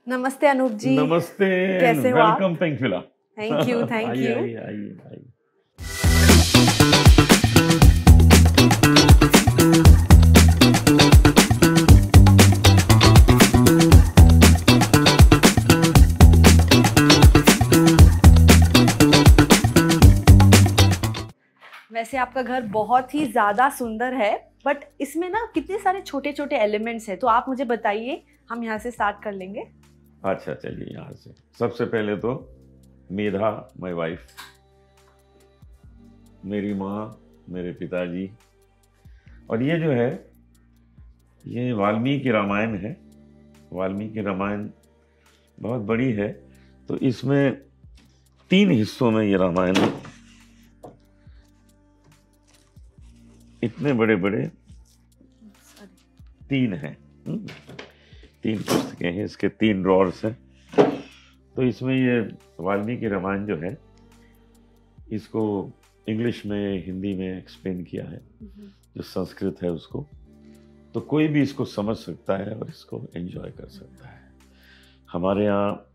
नमस्ते अनूप जी। नमस्ते। कैसे हो आप? Welcome Pinkvilla. Thank you thank you. आइए आइए आइए। वैसे आपका घर बहुत ही ज्यादा सुंदर है, बट इसमें ना कितने सारे छोटे छोटे एलिमेंट्स हैं, तो आप मुझे बताइए, हम यहाँ से स्टार्ट कर लेंगे। अच्छा चलिए यहाँ से सबसे पहले तो मेधा माय वाइफ, मेरी माँ, मेरे पिताजी, और ये जो है ये वाल्मीकि रामायण है। वाल्मीकि रामायण बहुत बड़ी है, तो इसमें 3 हिस्सों में ये रामायण है। इतने बड़े बड़े 3 हैं, 3 पुस्तकें हैं, इसके 3 ड्रॉर्स हैं। तो इसमें ये वाल्मीकि रामायण जो है इसको इंग्लिश में, हिंदी में एक्सप्लेन किया है, जो संस्कृत है उसको, तो कोई भी इसको समझ सकता है और इसको एंजॉय कर सकता है। हमारे यहाँ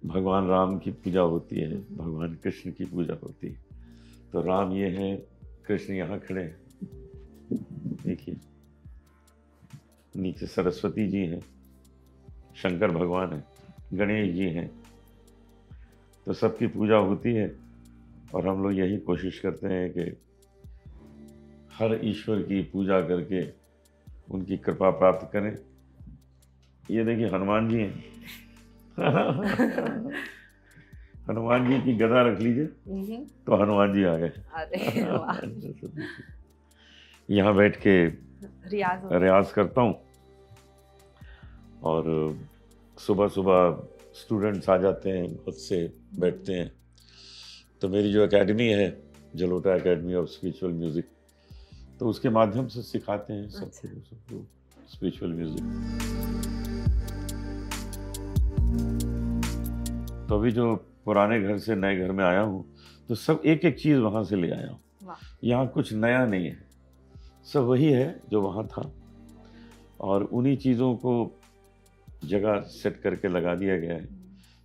भगवान राम की पूजा होती है, भगवान कृष्ण की पूजा होती है। तो राम ये हैं, कृष्ण यहाँ खड़े हैं, देखिए नीचे सरस्वती जी हैं, शंकर भगवान हैं, गणेश जी हैं। तो सबकी पूजा होती है और हम लोग यही कोशिश करते हैं कि हर ईश्वर की पूजा करके उनकी कृपा प्राप्त करें। ये देखिए हनुमान जी हैं। हनुमान जी की गदा रख लीजिए तो हनुमान जी आ गए। अरे वाह। यहाँ बैठ के रियाज करता हूँ, और सुबह सुबह स्टूडेंट्स आ जाते हैं, खुद से बैठते हैं। तो मेरी जो एकेडमी है, Jalota academy of spiritual music, तो उसके माध्यम से सिखाते हैं सबको स्पिरिचुअल म्यूज़िक। तो अभी जो पुराने घर से नए घर में आया हूँ, तो सब एक एक चीज़ वहाँ से ले आया हूँ। यहाँ कुछ नया नहीं है, सब वही है जो वहाँ था, और उन्हीं चीज़ों को जगह सेट करके लगा दिया गया है।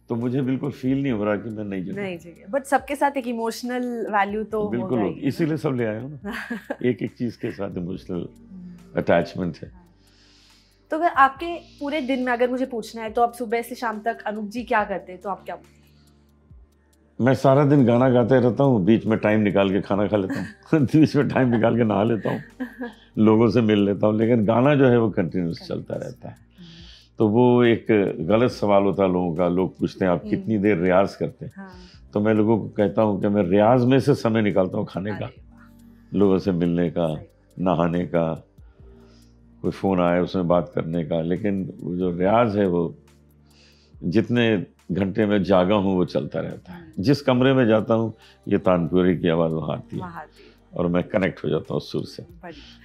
तो मुझे बिल्कुल फील नहीं हो रहा कि मैं नई जगह, बट सबके साथ एक इमोशनल वैल्यू तो बिल्कुल होगी, इसीलिए सब ले आया हूँ ना। एक एक चीज़ के साथ इमोशनल अटैचमेंट है। तो अगर आपके पूरे दिन में अगर मुझे पूछना है, तो आप सुबह से शाम तक अनूप जी क्या करते हैं, तो आप क्या बोलते हैं? मैं सारा दिन गाना गाते रहता हूँ, बीच में टाइम निकाल के खाना खा लेता हूँ, बीच में टाइम निकाल के नहा लेता हूँ, लोगों से मिल लेता हूँ, लेकिन गाना जो है वो कंटिन्यूस चलता रहता है। तो वो एक गलत सवाल होता है लोगों का, लोग पूछते हैं आप कितनी देर रियाज करते हैं। तो मैं लोगों को कहता हूँ कि मैं रियाज में से समय निकालता हूँ खाने का, लोगों से मिलने का, नहाने का, कोई फ़ोन आए उसमें बात करने का। लेकिन वो जो रियाज है वो जितने घंटे में जागा हूँ वो चलता रहता है। जिस कमरे में जाता हूँ ये तानपुरी की आवाज़ वहाँ आती है और मैं कनेक्ट हो जाता हूँ सुर से।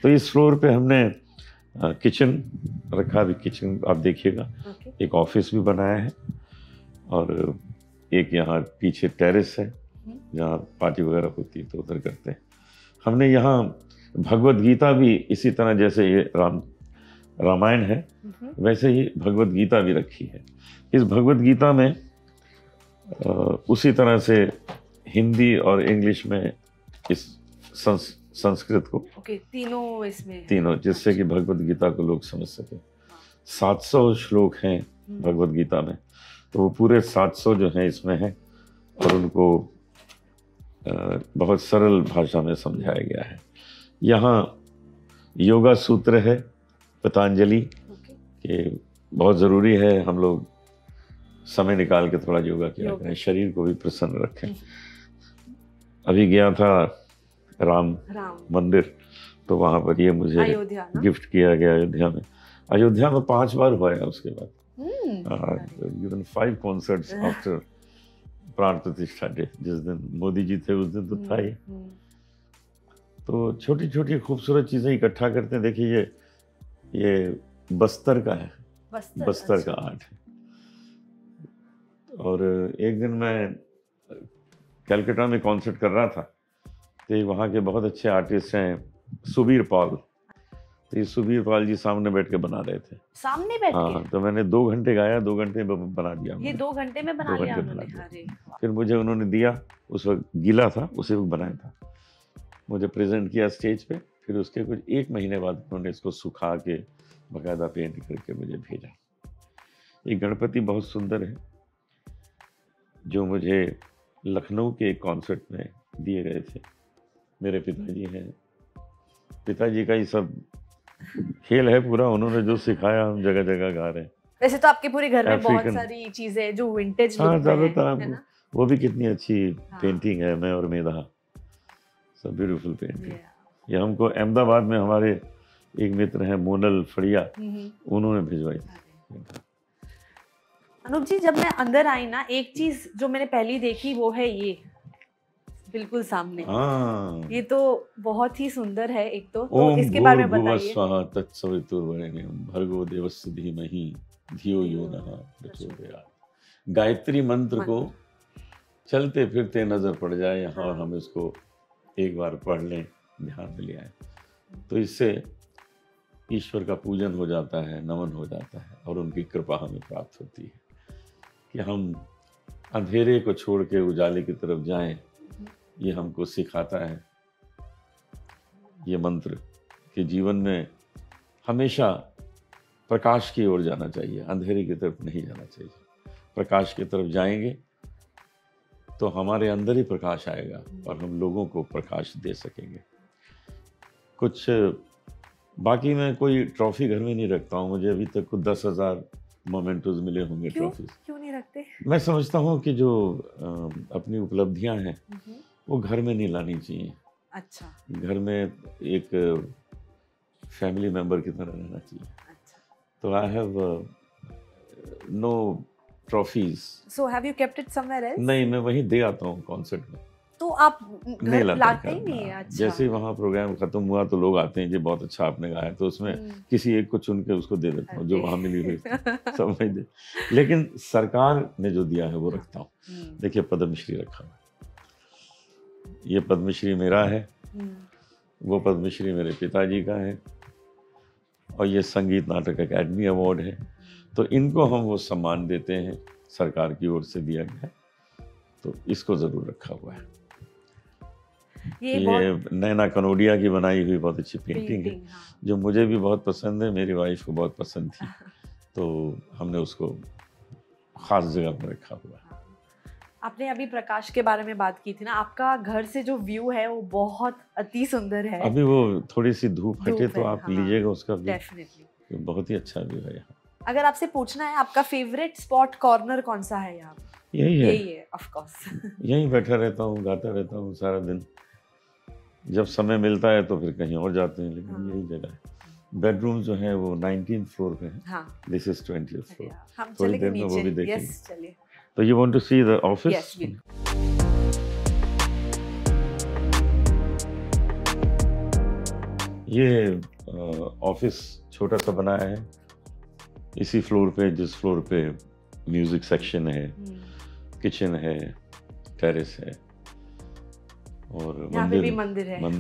तो इस फ्लोर पे हमने किचन रखा, भी किचन आप देखिएगा, एक ऑफिस भी बनाया है, और एक यहाँ पीछे टेरेस है जहाँ पार्टी वगैरह होती है तो उधर करते हैं। हमने यहाँ भगवत गीता भी इसी तरह, जैसे ये रामायण है वैसे ही भगवत गीता भी रखी है। इस भगवत गीता में उसी तरह से हिंदी और इंग्लिश में इस संस्कृत को तीनों जिससे कि भगवत गीता को लोग समझ सके। 700 श्लोक हैं भगवत गीता में, तो वो पूरे 700 जो हैं इसमें हैं, और उनको बहुत सरल भाषा में समझाया गया है। यहाँ योगा सूत्र है पतंजलि कि बहुत ज़रूरी है हम लोग समय निकाल के थोड़ा योगा किया करें, शरीर को भी प्रसन्न रखें। अभी गया था राम मंदिर, तो वहाँ पर ये मुझे गिफ्ट किया गया अयोध्या में 5 बार हुआ है। उसके बाद गिवन 5 कॉन्सर्ट्स आफ्टर प्राण प्रतिष्ठा डे। जिस दिन मोदी जी थे उस दिन तो था ही। तो छोटी छोटी खूबसूरत चीज़ें इकट्ठा करते हैं। देखिए ये बस्तर का है, बस्तर का आर्ट है। और एक दिन मैं कलकत्ता में कॉन्सर्ट कर रहा था, तो वहाँ के बहुत अच्छे आर्टिस्ट हैं सुबीर पॉल, तो ये सुबीर पाल जी सामने बैठ के बना रहे थे। सामने बैठ हाँ, के? तो मैंने 2 घंटे गाया, 2 घंटे में बना दिया ये मैंने। 2 घंटे में बना 2 लिया घंटे उन्होंने? बना दिया। अरे वाह। फिर मुझे उन्होंने दिया, उस वक्त गीला था, उसे भी बनाया था, मुझे प्रेजेंट किया स्टेज पे। फिर उसके कुछ 1 महीने बाद उन्होंने इसको सुखा के बाकायदा पेंट करके मुझे भेजा। ये गणपति बहुत सुंदर है, जो मुझे लखनऊ के एक कॉन्सर्ट में दिए गए थे। मेरे पिताजी हैं, पिताजी का ही सब खेल है पूरा, उन्होंने जो सिखाया हम जगह जगह गा रहे हैं। वैसे तो आपके पूरे घर में बहुत African- सारी चीजें जो विंटेज हाँ, लुक में है ज़्यादातर ना? वो भी कितनी अच्छी हाँ। पेंटिंग है, मैं और मेधा, सब ब्यूटीफुल पेंटिंग। Yeah. ये हमको अहमदाबाद में हमारे एक मित्र हैं मोनल फड़िया, हम्म। उन्होंने भिजवाई। अनूप जी, जब मैं अंदर आई ना, एक चीज जो मैंने पहली देखी वो है ये बिल्कुल सामने। हाँ, ये तो बहुत ही सुंदर है। एक तो ओम इसके बारे में भूर्भुवः बताइए। स्वः तत्सवितुर्वरेण्यं भर्गो देवस्य धीमहि धियो यो नः प्रचोदयात्। गायत्री मंत्र को चलते फिरते नजर पड़ जाए यहाँ, और हम इसको एक बार पढ़ लें, ध्यान में ले आए, तो इससे ईश्वर का पूजन हो जाता है, नमन हो जाता है, और उनकी कृपा हमें प्राप्त होती है कि हम अंधेरे को छोड़ के उजाले की तरफ जाएं। ये हमको सिखाता है ये मंत्र कि जीवन में हमेशा प्रकाश की ओर जाना चाहिए, अंधेरे की तरफ नहीं जाना चाहिए। प्रकाश की तरफ जाएंगे तो हमारे अंदर ही प्रकाश आएगा और हम लोगों को प्रकाश दे सकेंगे। कुछ बाकी मैं कोई ट्रॉफी घर में नहीं रखता हूँ, मुझे अभी तक कुछ 10,000 मोमेंटोज मिले होंगे। ट्रॉफीज क्यों नहीं रखते? मैं समझता हूँ कि जो अपनी उपलब्धियाँ हैं वो घर में नहीं लानी चाहिए। अच्छा। घर में एक फैमिली मेंबर की तरह रहना चाहिए। अच्छा। तो I have no trophies. So have you kept it somewhere else? नहीं, मैं वहीं दे आता हूँ कॉन्सर्ट में। तो आप नहीं घर लाते ही नहीं है? अच्छा। जैसे ही वहाँ प्रोग्राम खत्म हुआ तो लोग आते हैं, जी बहुत अच्छा आपने गाया, तो उसमें किसी एक को चुन के उसको दे देता हूँ, जो वहाँ मिली हुई सब वही दे। लेकिन सरकार ने जो दिया है वो रखता हूँ। देखिए, पद्मश्री रखा हुआ, ये पद्मश्री मेरा है, वो पद्मश्री मेरे पिताजी का है, और ये संगीत नाटक अकेडमी अवार्ड है। तो इनको हम वो सम्मान देते हैं, सरकार की ओर से दिया गया है, तो इसको ज़रूर रखा हुआ है। ये नैना कनोडिया की बनाई हुई बहुत अच्छी पेंटिंग है, हाँ। जो मुझे भी बहुत पसंद है, मेरी वाइफ को बहुत पसंद थी, तो हमने उसको ख़ास जगह पर रखा हुआ है। आपने अभी प्रकाश के बारे में बात की थी ना, आपका घर से जो व्यू है वो बहुत अति सुंदर है। अभी वो थोड़ी सी धूप हटे तो आप हाँ, लीजिएगा उसका व्यू, डेफिनेटली बहुत ही अच्छा व्यू है यहाँ। अगर आपसे पूछना है आपका फेवरेट स्पॉट कॉर्नर कौन सा है यहाँ? यही है, यही है ऑफ कोर्स। यहीं बैठा रहता हूँ, गाता रहता हूँ सारा दिन। जब समय मिलता है तो फिर कहीं और जाते हैं, लेकिन हाँ। यही जगह है। बेडरूम जो है वो 19th फ्लोर पे है, हाँ। This is 20th floor. हम थोड़ी चलेंगे देर में वो भी नीचे। देखेंगे। यस, चलिए। तो you want to see the office? Yes, ये ऑफिस छोटा सा बनाया है इसी फ्लोर पे, जिस फ्लोर पे म्यूजिक सेक्शन है, किचन है, टेरेस है, और मंदिर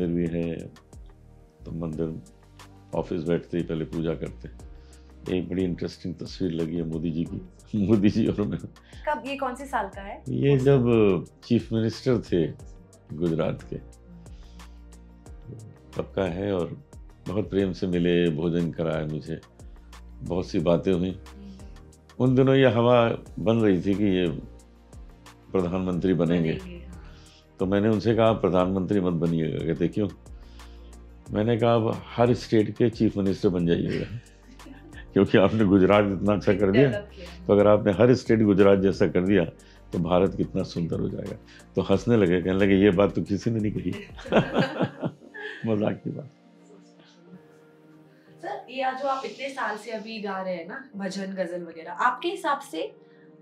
भी है। तो मंदिर ऑफिस बैठते ही पहले पूजा करते हैं। एक बड़ी इंटरेस्टिंग तस्वीर लगी है मोदी जी की, मोदी जी और मैं। कब? ये कौन से साल का है? ये जब चीफ मिनिस्टर थे गुजरात के, तब का है, और बहुत प्रेम से मिले, भोजन कराया मुझे, बहुत सी बातें हुई। उन दिनों ये हवा बन रही थी कि ये प्रधानमंत्री बनेंगे, तो मैंने उनसे कहा प्रधानमंत्री मत बनिएगा। कहते क्यों? मैंने कहा अब हर स्टेट के चीफ मिनिस्टर बन जाइएगा, क्योंकि आपने गुजरात इतना अच्छा कर दिया, तो अगर आपने हर स्टेट गुजरात जैसा कर दिया तो भारत कितना सुंदर हो जाएगा। तो हंसने लगे, कहने लगे ये बात तो किसी ने नहीं कही। मजाक की बात। सर, ये जो आप इतने साल से अभी गा रहे हैं ना भजन गजल वगैरह, आपके हिसाब से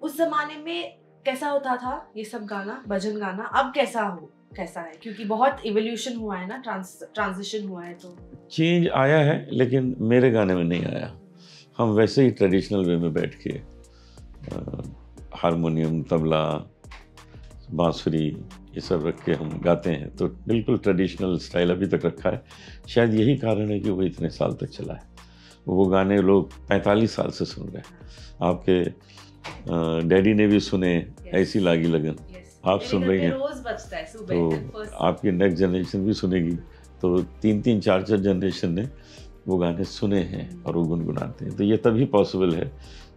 उस जमाने में कैसा होता था ये सब गाना, भजन गाना? अब कैसा है? क्योंकि बहुत इवोल्यूशन हुआ है ना, ट्रांजिशन हुआ है। तो चेंज आया है, लेकिन मेरे गाने में नहीं आया। हम वैसे ही ट्रेडिशनल वे में बैठ के हारमोनियम, तबला, बांसुरी, ये सब रख के हम गाते हैं। तो बिल्कुल ट्रेडिशनल स्टाइल अभी तक रखा है। शायद यही कारण है कि वो इतने साल तक चला है। वो गाने लोग 45 साल से सुन रहे हैं। आपके डैडी ने भी सुने, ऐसी लागी लगन, आप सुन रही हैं, रोज बजता है सुबह, तो आपकी नेक्स्ट जनरेशन भी सुनेगी। तो 3-3, 4-4 जनरेशन ने वो गाने सुने हैं और वो गुनगुनाते हैं। तो ये तभी पॉसिबल है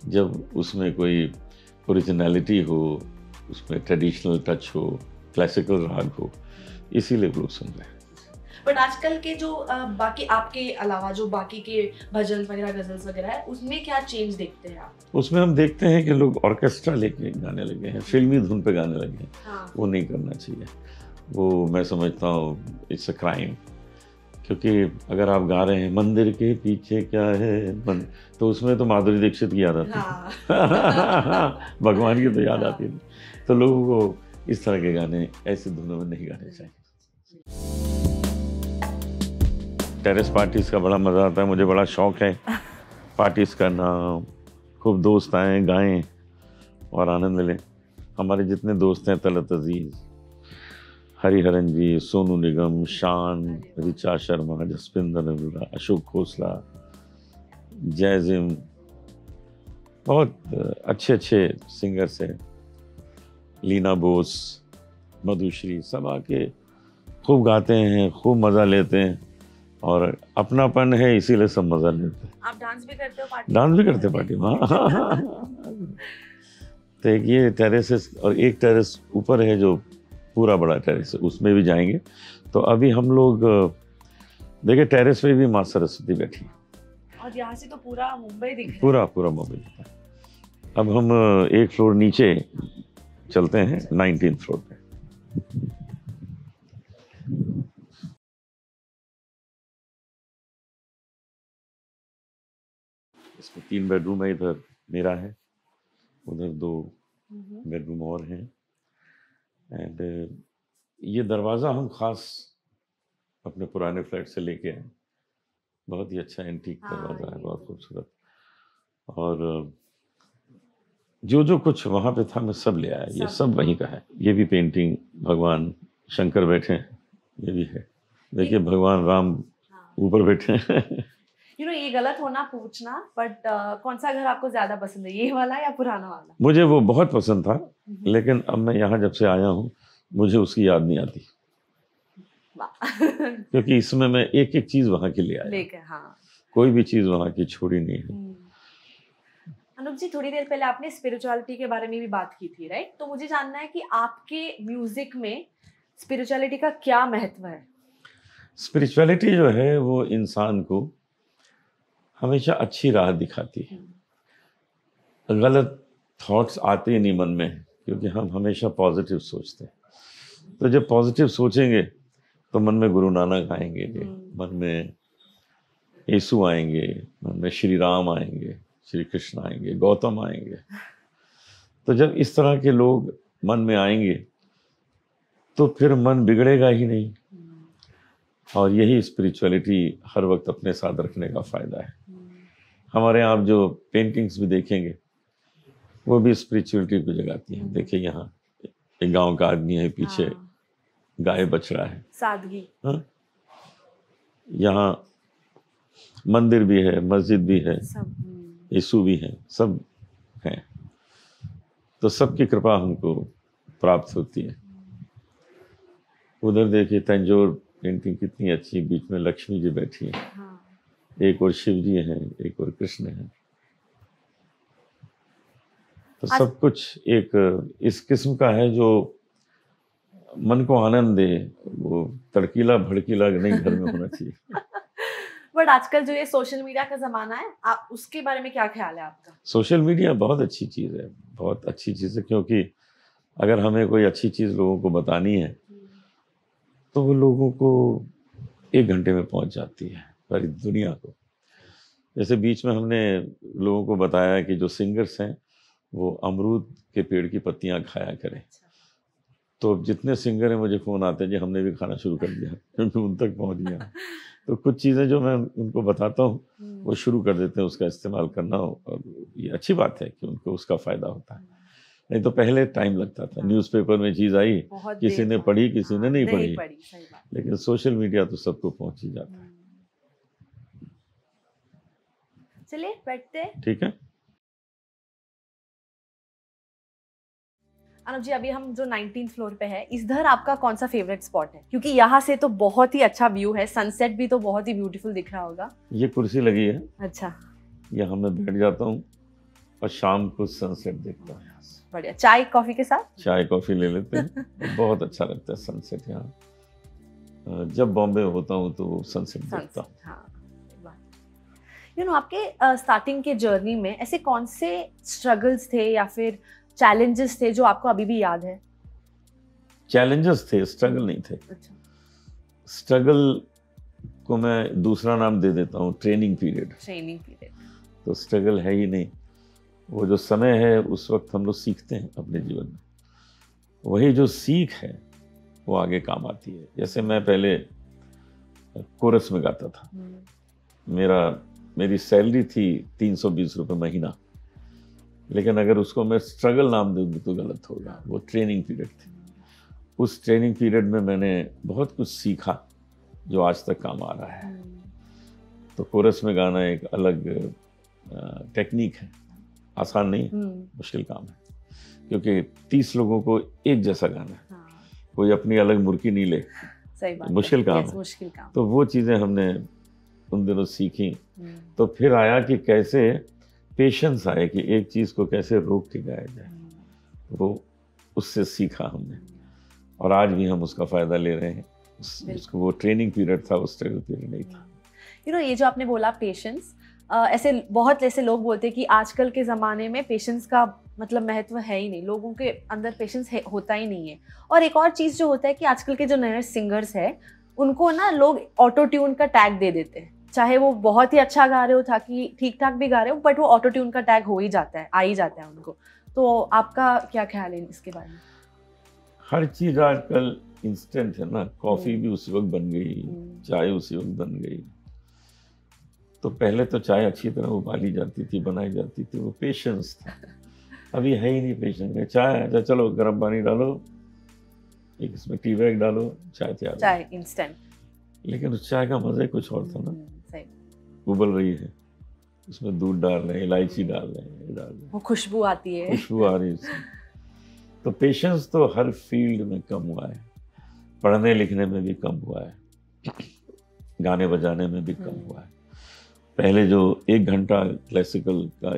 जब उसमें कोई ओरिजिनलिटी हो, उसमें ट्रेडिशनल टच हो, क्लासिकल राग हो, इसीलिए लोग सुन रहे हैं। बट आजकल के जो बाकी आपके अलावा जो बाकी के भजन वगैरह, गजल्स वगैरह है, उसमें क्या चेंज देखते हैं आप? उसमें हम देखते हैं कि लोग ऑर्केस्ट्रा लेके गाने लगे हैं, फिल्मी धुन पे गाने लगे हैं। हाँ। वो नहीं करना चाहिए। वो मैं समझता हूँ इट्स अ क्राइम। क्योंकि अगर आप गा रहे हैं मंदिर के पीछे क्या है मन, तो उसमें तो माधुरी दीक्षित की याद आती है। हाँ। भगवान की तो याद हाँ। आती है। तो लोगों को इस तरह के गाने ऐसे धुनों में नहीं गाने चाहिए। टेरेस पार्टीज का बड़ा मज़ा आता है। मुझे बड़ा शौक है पार्टीज करना, खूब दोस्त आएँ, गाएं और आनंद मिलें। हमारे जितने दोस्त हैं, तलत अजीज़, हरिहरन जी, सोनू निगम, शान, ऋचा शर्मा, जसपिंदर अरोड़ा, अशोक खोसला, जयजिम, बहुत अच्छे अच्छे सिंगर्स हैं, लीना बोस, मधुश्री, सब आके खूब गाते हैं, खूब मज़ा लेते हैं और अपनापन है, इसीलिए सब मज़ा लेते हैं। आप डांस भी करते हो पार्टी? डांस भी करते पार्टी में, हाँ। तो एक ये टेरेस है और एक टेरेस ऊपर है जो पूरा बड़ा टेरेस है, उसमें भी जाएंगे। तो अभी हम लोग देखिए टेरेस पे भी माँ सरस्वती बैठी है और यहाँ से तो पूरा मुंबई दिख रहा है। पूरा मुंबई दिखता है। अब हम एक फ्लोर नीचे चलते हैं, 19th फ्लोर पे। इसमें 3 बेडरूम है, इधर मेरा है, उधर 2 बेडरूम और हैं। एंड ये दरवाज़ा हम खास अपने पुराने फ्लैट से लेके आए। बहुत ही अच्छा एंटीक दरवाज़ा है, बहुत खूबसूरत। और जो कुछ वहाँ पे था मैं सब ले आया, ये सब वहीं का है। ये भी पेंटिंग भगवान शंकर बैठे हैं, ये भी है। देखिए भगवान राम ऊपर बैठे हैं। ये गलत होना पूछना, बट कौन सा घर आपको ज्यादा पसंद है, ये वाला या पुराना वाला? मुझे वो बहुत पसंद था, लेकिन अब मैं यहाँ जब से आया हूँ मुझे उसकी याद नहीं आती। क्योंकि इसमें मैं एक एक चीज वहाँ की ले आया। हाँ। कोई भी चीज वहाँ की छोड़ी नहीं है। अनूप जी, थोड़ी देर पहले आपने स्पिरिचुअलिटी के बारे में भी बात की थी, राइट? तो मुझे जानना है कि आपके म्यूजिक में स्पिरिचुअलिटी का क्या महत्व है? स्पिरिचुअलिटी जो है वो इंसान को हमेशा अच्छी राह दिखाती है। गलत थॉट्स आते ही नहीं मन में, क्योंकि हम हमेशा पॉजिटिव सोचते हैं। तो जब पॉजिटिव सोचेंगे तो मन में गुरु नानक आएंगे, मन में यीशु आएंगे, मन में श्री राम आएंगे, श्री कृष्ण आएंगे, गौतम आएंगे। तो जब इस तरह के लोग मन में आएंगे तो फिर मन बिगड़ेगा ही नहीं। और यही स्पिरिचुअलिटी हर वक्त अपने साथ रखने का फ़ायदा है। हमारे यहाँ आप जो पेंटिंग्स भी देखेंगे वो भी स्पिरिचुअलिटी को जगाती हैं। देखिए यहाँ एक गांव का आदमी है, पीछे गाय बच रहा है, सादगी। यहाँ मंदिर भी है, मस्जिद भी है, यीशु भी है, सब हैं। तो सबकी कृपा हमको प्राप्त होती है। उधर देखिए तंजोर पेंटिंग कितनी अच्छी, बीच में लक्ष्मी जी बैठी हैं। एक और शिव जी हैं, एक और कृष्ण हैं। तो सब कुछ एक इस किस्म का है जो मन को आनंद दे। वो तड़कीला भड़कीला नहीं घर में होना चाहिए। बट आजकल जो ये सोशल मीडिया का जमाना है, आप उसके बारे में क्या ख्याल है आपका? सोशल मीडिया बहुत अच्छी चीज़ है, बहुत अच्छी चीज़ है। क्योंकि अगर हमें कोई अच्छी चीज़ लोगों को बतानी है तो वो लोगों को 1 घंटे में पहुंच जाती है, सारी दुनिया को। जैसे बीच में हमने लोगों को बताया कि जो सिंगर्स हैं वो अमरूद के पेड़ की पत्तियां खाया करें। तो जितने सिंगर हैं मुझे फ़ोन आते हैं जी हमने भी खाना शुरू कर दिया, क्योंकि उन तक पहुंच गया। तो कुछ चीज़ें जो मैं उनको बताता हूँ वो शुरू कर देते हैं उसका इस्तेमाल करना, और ये अच्छी बात है कि उनको उसका फ़ायदा होता है। नहीं तो पहले टाइम लगता था, न्यूज़पेपर में चीज़ आई, बहुत किसी देर ने बाद। पढ़ी, किसी ने नहीं नहीं पढ़ी, सही बात। लेकिन सोशल मीडिया तो सबको पहुंच ही जाता है। चलिए बैठते हैं। ठीक है। अनुज जी, अभी हम जो 19th फ्लोर पे है, इधर आपका कौन सा फेवरेट स्पॉट है? क्योंकि यहाँ से तो बहुत ही अच्छा व्यू है, सनसेट भी तो बहुत ही ब्यूटीफुल दिख रहा होगा। ये कुर्सी लगी है, अच्छा, यहाँ मैं बैठ जाता हूँ और शाम को सनसेट देखता हूँ यहाँ से। बढ़िया। चाय कॉफी के साथ? चाय कॉफी ले लेते हैं। बहुत अच्छा लगता है सनसेट यहाँ। जब बॉम्बे होता हूँ तो सनसेट देखता हूँ। हाँ, आपके स्टार्टिंग के जर्नी में ऐसे कौन से स्ट्रगल्स थे या फिर चैलेंजेस थे जो आपको अभी भी याद है? चैलेंजेस थे, स्ट्रगल नहीं थे। अच्छा। स्ट्रगल को मैं दूसरा नाम दे देता हूँ, ट्रेनिंग पीरियड। तो स्ट्रगल है ही नहीं, वो जो समय है उस वक्त हम लोग सीखते हैं अपने जीवन में, वही जो सीख है वो आगे काम आती है। जैसे मैं पहले कोरस में गाता था, मेरी सैलरी थी 320 रुपये महीना, लेकिन अगर उसको मैं स्ट्रगल नाम दे दूँ तो गलत होगा। वो ट्रेनिंग पीरियड थी। उस ट्रेनिंग पीरियड में मैंने बहुत कुछ सीखा जो आज तक काम आ रहा है। तो कोरस में गाना एक अलग टेक्निक है, आसान नहीं है, मुश्किल काम है, क्योंकि 30 लोगों को एक जैसा गाना है। कोई अपनी अलग मुर्की नहीं ले, सही बात, मुश्किल काम है। मुश्किल काम। तो वो चीज़ें हमने उन दिनों सीखी। तो फिर आया कि कैसे पेशेंस आए कि एक चीज़ को कैसे रोक के गाया जाए, वो उससे सीखा हमने, और आज भी हम उसका फ़ायदा ले रहे हैं। उसको वो ट्रेनिंग पीरियड था, वो स्ट्रगल पीरियड नहीं था। ये जो आपने बोला पेशेंस, ऐसे बहुत ऐसे लोग बोलते हैं कि आजकल के ज़माने में पेशेंस का मतलब महत्व है ही नहीं, लोगों के अंदर पेशेंस होता ही नहीं है। और एक और चीज़ जो होता है कि आजकल के जो नए सिंगर्स हैं उनको ना लोग ऑटो ट्यून का टैग दे देते हैं, चाहे वो बहुत ही अच्छा गा रहे हो, था कि ठीक ठाक भी गा रहे हो, बट वो ऑटो ट्यून का टैग हो ही जाता है, आ ही जाता है उनको। तो आपका क्या ख्याल है इसके बारे में? हर चीज़ आजकल इंस्टेंट है ना, कॉफ़ी भी उसी वक्त बन गई, चाय उसी वक्त बन गई। तो पहले तो चाय अच्छी तरह उबाली जाती थी, बनाई जाती थी, वो पेशेंस था। अभी है ही नहीं पेशेंस में। चाय अच्छा चलो गर्म पानी डालो, एक इसमें टी बैग डालो, चाय तैयार, चाय इंस्टेंट। लेकिन उस चाय का मजा ही कुछ और था ना। उबल रही है, उसमें दूध डाल रहे हैं, इलायची डाल रहे हैं, वो खुशबू आती है, खुशबू आ रही है। तो पेशेंस तो हर फील्ड में कम हुआ है, पढ़ने लिखने में भी कम हुआ है, गाने बजाने में भी कम हुआ है। पहले जो 1 घंटा क्लासिकल का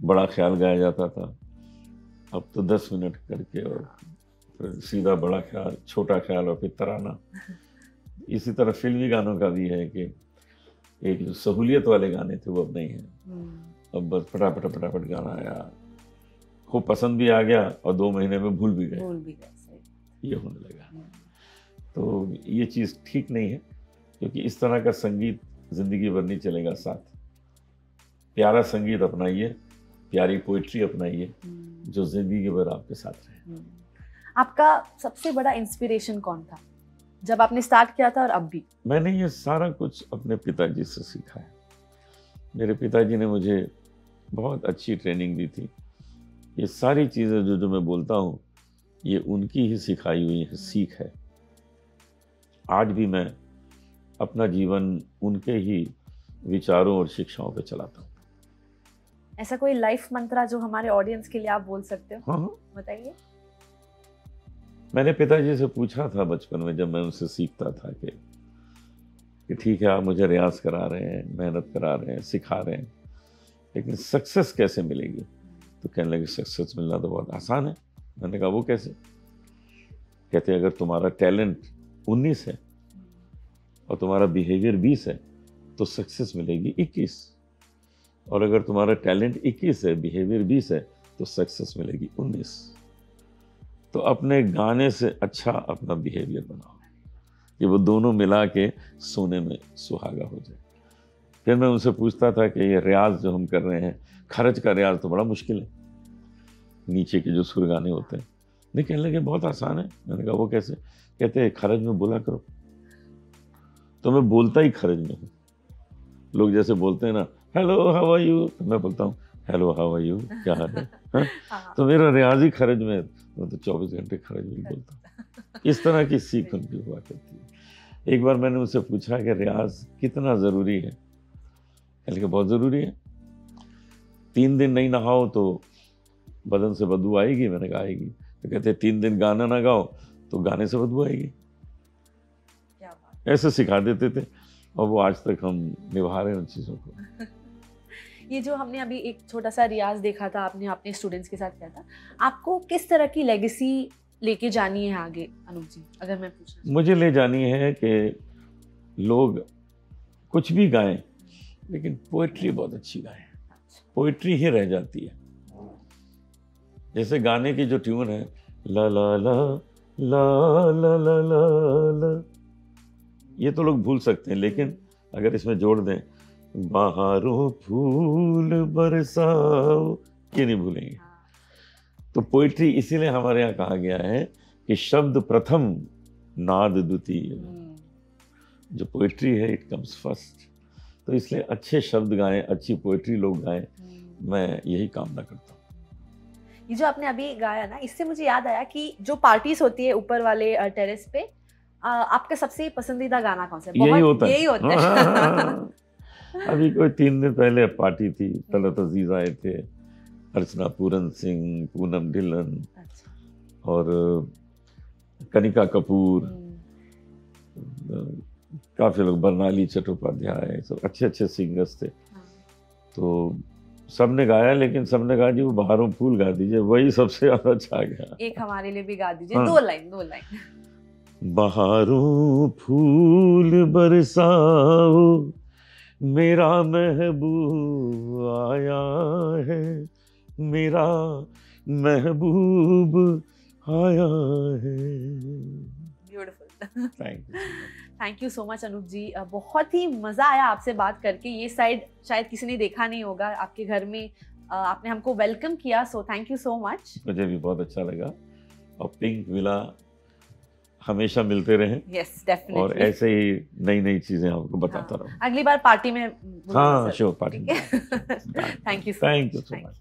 बड़ा ख्याल गाया जाता था, अब तो 10 मिनट करके और फिर सीधा बड़ा ख्याल, छोटा ख्याल और फिर तराना। इसी तरह फिल्मी गानों का भी है कि एक जो सहूलियत वाले गाने थे वो अब नहीं है। अब बस फटाफट फटाफट गाना आया, खूब पसंद भी आ गया और 2 महीने में भूल भी गए, ये होने लगा। तो ये चीज़ ठीक नहीं है, क्योंकि इस तरह का संगीत जिंदगी भर नहीं चलेगा साथ। प्यारा संगीत अपनाइए, प्यारी पोइट्री अपनाइए, जो जिंदगी भर आपके साथ रहे। आपका सबसे बड़ा इंस्पिरेशन कौन था जब आपने स्टार्ट किया था और अब भी? मैंने ये सारा कुछ अपने पिताजी से सीखा है। मेरे पिताजी ने मुझे बहुत अच्छी ट्रेनिंग दी थी। ये सारी चीज़ें जो मैं बोलता हूँ, ये उनकी ही सिखाई हुई है, सीख है। आज भी मैं अपना जीवन उनके ही विचारों और शिक्षाओं पे चलाता हूँ। ऐसा कोई लाइफ मंत्रा जो हमारे ऑडियंस के लिए आप बोल सकते हो? हाँ, बताइए। मैंने पिताजी से पूछा था बचपन में, जब मैं उनसे सीखता था कि ठीक है आप मुझे रियाज करा रहे हैं, मेहनत करा रहे हैं, सिखा रहे हैं, लेकिन सक्सेस कैसे मिलेगी? तो कहने लगे सक्सेस मिलना तो बहुत आसान है। मैंने कहा वो कैसे? कहते अगर तुम्हारा टैलेंट 19 है और तुम्हारा बिहेवियर 20 है तो सक्सेस मिलेगी 21, और अगर तुम्हारा टैलेंट 21 है, बिहेवियर 20 है, तो सक्सेस मिलेगी 19। तो अपने गाने से अच्छा अपना बिहेवियर बनाओ कि वो दोनों मिला के सोने में सुहागा हो जाए। फिर मैं उनसे पूछता था कि ये रियाज जो हम कर रहे हैं, खरज का रियाज तो बड़ा मुश्किल है, नीचे के जो सुर गाने होते हैं। नहीं, कहने लगे बहुत आसान है। मैंने कहा वो कैसे? कहते हैं खरज में बोला करो। तो मैं बोलता ही खरज में हूँ। लोग जैसे बोलते हैं ना हेलो हाउ आर यू, तो मैं बोलता हूँ हेलो हाउ आर यू, क्या हाल है, हाँ? हाँ, तो मेरा रियाजी खरज में, मैं तो 24 घंटे खरज में बोलता हूँ। इस तरह की सीख उनकी हुआ करती है। एक बार मैंने उनसे पूछा कि रियाज कितना ज़रूरी है, कहने बहुत ज़रूरी है, 3 दिन नहीं नहाओ तो बदन से बदबू आएगी। मैंने कहा आएगी। तो कहते 3 दिन गाना ना गाओ तो गाने से बदबू आएगी। क्या बात। ऐसे सिखा देते थे और वो आज तक हम निभा रहे हैं उन चीज़ों को। ये जो हमने अभी एक छोटा सा रियाज देखा था, आपने अपने स्टूडेंट्स के साथ किया था, आपको किस तरह की लेगेसी लेके जानी है आगे अनूप जी, अगर मैं पूछना? मुझे ले जानी है कि लोग कुछ भी गाएं लेकिन पोइट्री बहुत अच्छी गाएं। पोइट्री ही रह जाती है। जैसे गाने की जो ट्यून है, ला ला ला ला ला ला ला ला, ये तो लोग भूल सकते हैं, लेकिन अगर इसमें जोड़ दें बहारों फूल बरसाओ, ये नहीं भूलेंगे। तो पोइट्री इसीलिए हमारे यहाँ कहा गया है कि शब्द प्रथम नाद द्वितीय। जो पोइट्री है इट कम्स फर्स्ट। तो इसलिए अच्छे शब्द गाएं, अच्छी पोइट्री लोग गाएं, मैं यही कामना करता हूँ। ये जो आपने अभी गाया ना, इससे मुझे याद आया कि जो पार्टीज होती है ऊपर वाले टेरेस पे, आपका सबसे पसंदीदा गाना कौन सा है? यही होता है। यही होता है। अभी कोई 3 दिन पहले पार्टी थी, तलत अजीज आए थे, अर्चना पूरन सिंह, पूनम ढिल्लन और कनिका कपूर, काफी लोग, बरनाली चट्टोपाध्याय, सब अच्छे अच्छे सिंगर्स थे। तो सबने गाया, लेकिन सबने कहा जी वो बहारों फूल गा दीजिए, वही सबसे ज्यादा अच्छा गया। एक हमारे लिए भी गा दीजिए। हाँ। 2 लाइन। बहारों फूल बरसाओ, मेरा महबूब आया है, मेरा महबूब आया है। Beautiful. Thank you. Thank you so much Anoop ji. बहुत ही मज़ा आया आपसे बात करके। ये साइड शायद किसी ने देखा नहीं होगा आपके घर में, आपने हमको वेलकम किया, so thank you so much. मुझे भी बहुत अच्छा लगा, और पिंक विला हमेशा मिलते रहें। Yes definitely. और ऐसे ही नई नई चीजें आपको बताता रहूं। अगली बार पार्टी में। हाँ, sure party. Thank you so much.